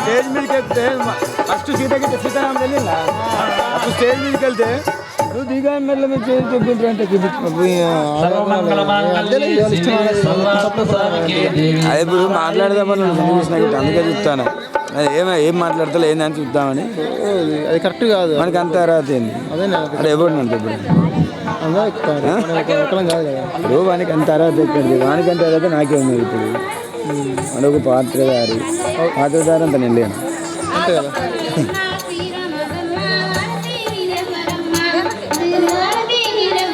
Stage మీదకి వెళ్తే first Sitaram వెళ్ళిందా అప్పుడు స్టేజ్ మీదకి వెళ్తే నువ్వు దిగా మెల్ల మీద చూపించారంటే అదే ఇప్పుడు మాట్లాడదామని అందుకే చూస్తాను ఏం మాట్లాడతా ఏందని చూద్దామని. అది కరెక్ట్ కాదు, మనకి అంత అర్హత ఏంది అదే ఎవరు అంటే ఇప్పుడు వానికి అంత అర్హత ఎక్కడిది, వానికి అంత అర్హత నాకేమో. ఇప్పుడు వాడు ఒక పాత్రధారి అంత నేను లేను అంతే కదా.